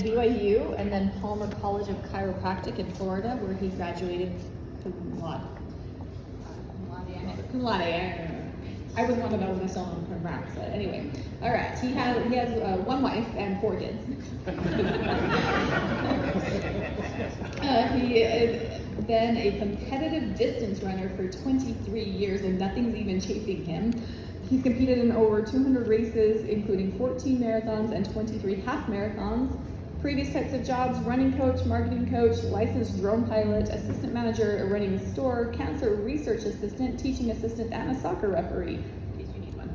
BYU and then Palmer College of Chiropractic in Florida, where he graduated cum laude. Cum laude. I would want to know this on from Max, but anyway. All right, he has one wife and 4 kids. He has been a competitive distance runner for 23 years, and nothing's even chasing him. He's competed in over 200 races, including 14 marathons and 23 half marathons. Previous types of jobs: running coach, marketing coach, licensed drone pilot, assistant manager, running a store, cancer research assistant, teaching assistant, and a soccer referee, in case you need one.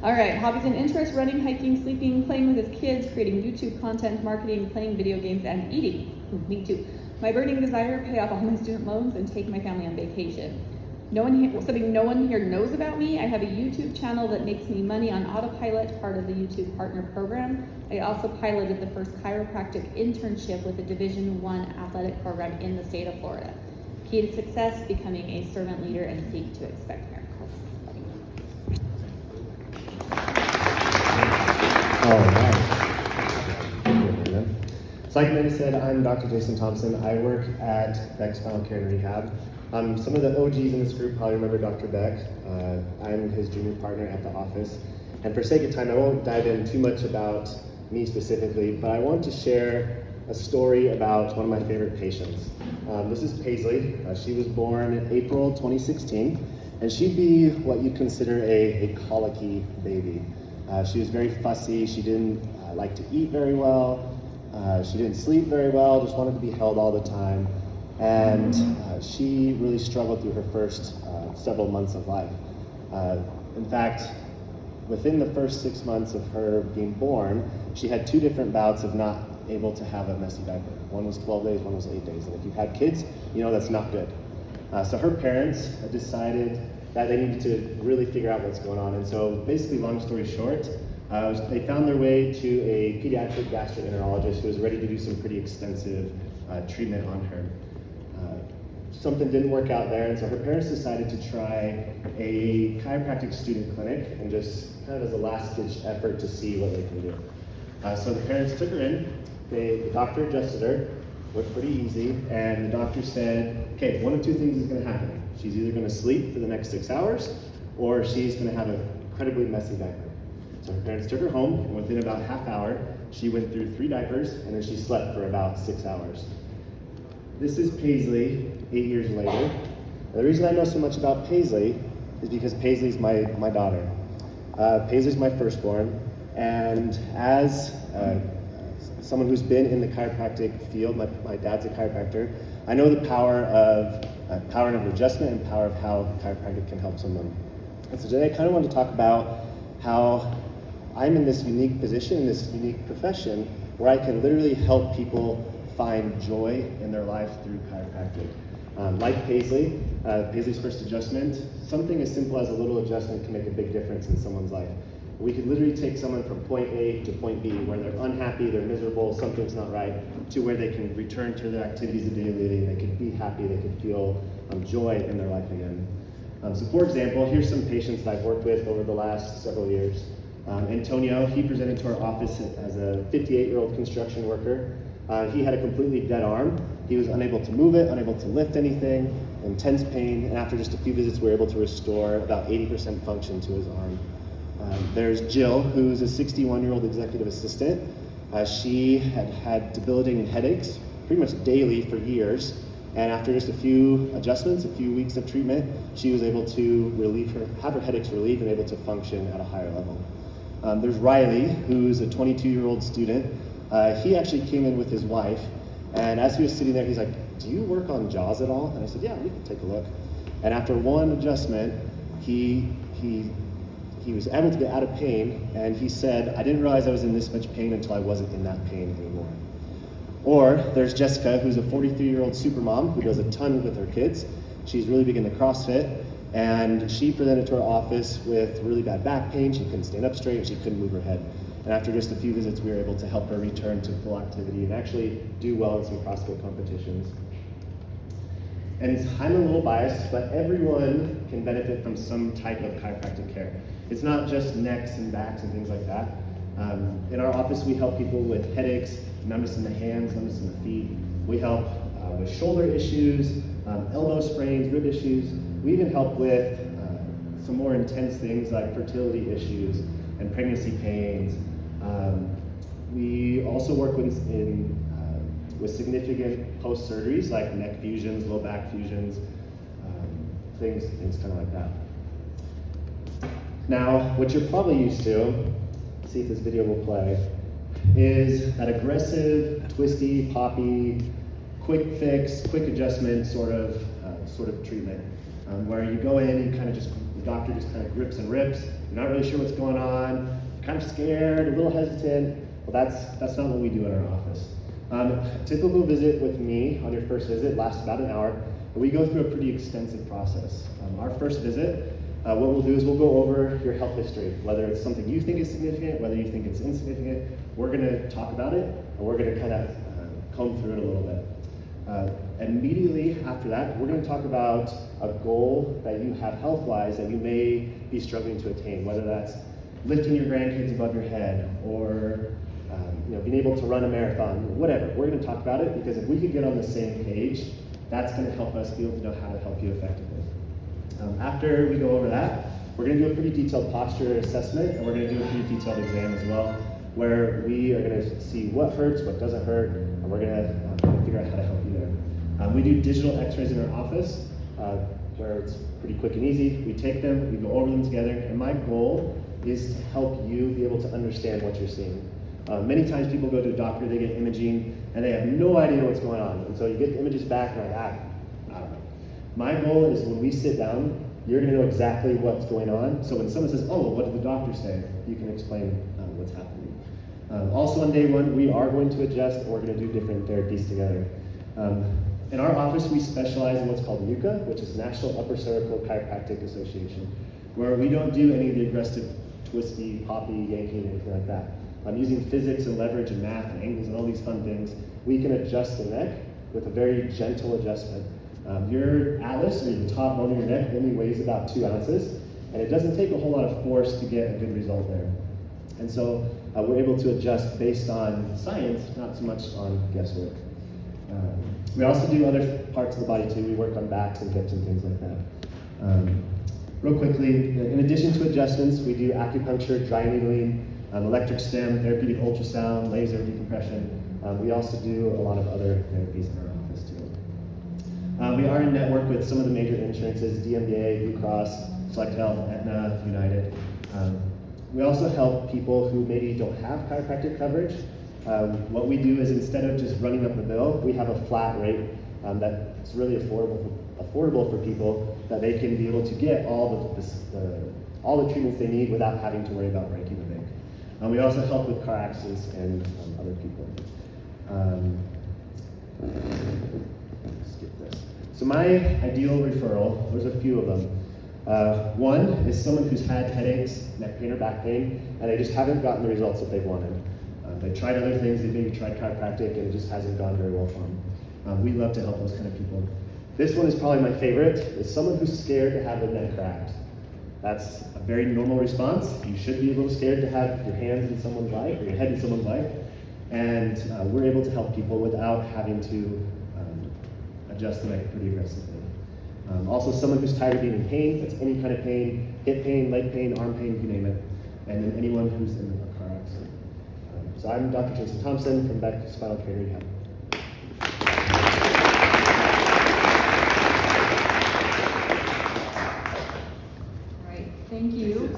All right, hobbies and interests: running, hiking, sleeping, playing with his kids, creating YouTube content, marketing, playing video games, and eating. Me too. My burning desire: pay off all my student loans and take my family on vacation. Something no one here knows about me: I have a YouTube channel that makes me money on autopilot, part of the YouTube Partner Program. I also piloted the first chiropractic internship with a Division I athletic program in the state of Florida. Key to success: becoming a servant leader and seek to expect miracles. All right. So like Amanda said, I'm Dr. Jason Thompson. I work at Beck Spinal Care and Rehab. Some of the OGs in this group probably remember Dr. Beck. I'm his junior partner at the office. And for sake of time, I won't dive in too much about me specifically, but I want to share a story about one of my favorite patients. This is Paisley. She was born in April 2016, and she'd be what you'd consider a colicky baby. She was very fussy. She didn't like to eat very well. She didn't sleep very well, just wanted to be held all the time. And she really struggled through her first several months of life. In fact, within the first 6 months of her being born, she had 2 different bouts of not able to have a messy diaper. One was 12 days, one was 8 days. And if you've had kids, you know that's not good. So her parents decided that they needed to really figure out what's going on. And so basically, long story short, they found their way to a pediatric gastroenterologist who was ready to do some pretty extensive treatment on her. Something didn't work out there, and so her parents decided to try a chiropractic student clinic and just kind of as a last-ditch effort to see what they can do. So the parents took her in, the doctor adjusted her, went pretty easy, and the doctor said, okay, one of 2 things is gonna happen. She's either gonna sleep for the next 6 hours, or she's gonna have an incredibly messy diaper. So her parents took her home, and within about half hour, she went through 3 diapers, and then she slept for about 6 hours. This is Paisley 8 years later. And the reason I know so much about Paisley is because Paisley's my daughter. Paisley's my firstborn, and as someone who's been in the chiropractic field, my dad's a chiropractor, I know the power of adjustment and power of how chiropractic can help someone. And so today I kind of want to talk about how I'm in this unique position, in this unique profession, where I can literally help people find joy in their life through chiropractic. Like Paisley, Paisley's first adjustment, something as simple as a little adjustment can make a big difference in someone's life. We could literally take someone from point A to point B, where they're unhappy, they're miserable, something's not right, to where they can return to their activities of daily living, they could be happy, they could feel joy in their life again. So for example, here's some patients that I've worked with over the last several years. Antonio, he presented to our office as a 58-year-old construction worker. He had a completely dead arm. He was unable to move it, unable to lift anything, intense pain, and after just a few visits, we were able to restore about 80% function to his arm. There's Jill, who's a 61-year-old executive assistant. She had debilitating headaches pretty much daily for years, and after just a few adjustments, a few weeks of treatment, she was able to have her headaches relieved and able to function at a higher level. There's Riley, who's a 22-year-old student. He actually came in with his wife, and as he was sitting there, he's like, do you work on jaws at all? And I said, yeah, we can take a look. And after one adjustment, he was able to get out of pain, and he said, I didn't realize I was in this much pain until I wasn't in that pain anymore. Or there's Jessica, who's a 43-year-old supermom who does a ton with her kids. She's really big into CrossFit, and she presented to our office with really bad back pain. She couldn't stand up straight, and she couldn't move her head. And after just a few visits, we were able to help her return to full activity and actually do well in some CrossFit competitions. And I'm a little biased, but everyone can benefit from some type of chiropractic care. It's not just necks and backs and things like that. In our office, we help people with headaches, numbness in the hands, numbness in the feet. We help with shoulder issues, elbow sprains, rib issues. We even help with some more intense things like fertility issues and pregnancy pains. We also work with significant post-surgeries like neck fusions, low back fusions, things kind of like that. Now, what you're probably used to, see if this video will play, is that aggressive, twisty, poppy, quick fix, quick adjustment sort of treatment, where you go in, you kind of the doctor just kind of grips and rips. You're not really sure what's going on, kind of scared, a little hesitant. Well, that's not what we do in our office. A typical visit with me on your first visit lasts about an hour, and we go through a pretty extensive process. Our first visit, what we'll do is we'll go over your health history, whether it's something you think is significant, whether you think it's insignificant. We're going to talk about it, and we're going to kind of comb through it a little bit. Immediately after that, we're going to talk about a goal that you have health-wise that you may be struggling to attain, whether that's lifting your grandkids above your head or being able to run a marathon, whatever. We're going to talk about it because if we could get on the same page, that's going to help us be able to know how to help you effectively. After we go over that, we're going to do a pretty detailed posture assessment, and we're going to do a pretty detailed exam as well, where we are going to see what hurts, what doesn't hurt, and we're going to figure out how to help you there. We do digital x-rays in our office, where it's pretty quick and easy. We take them, we go over them together, and my goal is to help you be able to understand what you're seeing. Many times people go to a doctor, they get imaging, and they have no idea what's going on. And so you get the images back, and I don't know. My goal is when we sit down, you're going to know exactly what's going on. So when someone says, oh, well, what did the doctor say? You can explain what's happening. Also on day one, we are going to adjust, and we're going to do different therapies together. In our office, we specialize in what's called NUCA, which is National Upper Cervical Chiropractic Association, where we don't do any of the aggressive, twisty, poppy, yanking, anything like that. Using physics and leverage and math and angles and all these fun things, we can adjust the neck with a very gentle adjustment. Your atlas, or the top bone of your neck, only weighs about 2 ounces, and it doesn't take a whole lot of force to get a good result there. And so we're able to adjust based on science, not so much on guesswork. We also do other parts of the body too. We work on backs and hips and things like that. Real quickly, in addition to adjustments, we do acupuncture, dry needling, electric stim, therapeutic ultrasound, laser decompression. We also do a lot of other therapies in our office too. We are in network with some of the major insurances, DMBA, Blue Cross, Select Health, Aetna, United. We also help people who maybe don't have chiropractic coverage. What we do is instead of just running up the bill, we have a flat rate that's really affordable for people, that they can be able to get all the treatments they need without having to worry about breaking the bank. We also help with car accidents and other people. Skip this. So my ideal referral, there's a few of them. One is someone who's had headaches, neck pain or back pain, and they just haven't gotten the results that they've wanted. They've tried other things, they've maybe tried chiropractic, and it just hasn't gone very well for them. We love to help those kind of people. This one is probably my favorite. It's someone who's scared to have their neck cracked. That's a very normal response. You should be a little scared to have your hands in someone's life or your head in someone's life. And we're able to help people without having to adjust the neck pretty aggressively. Also, someone who's tired of being in pain, that's any kind of pain, hip pain, leg pain, arm pain, you name it. And then anyone who's in a car accident. So I'm Dr. Jason Thompson from Beck Spinal Care Rehab. All right, thank you.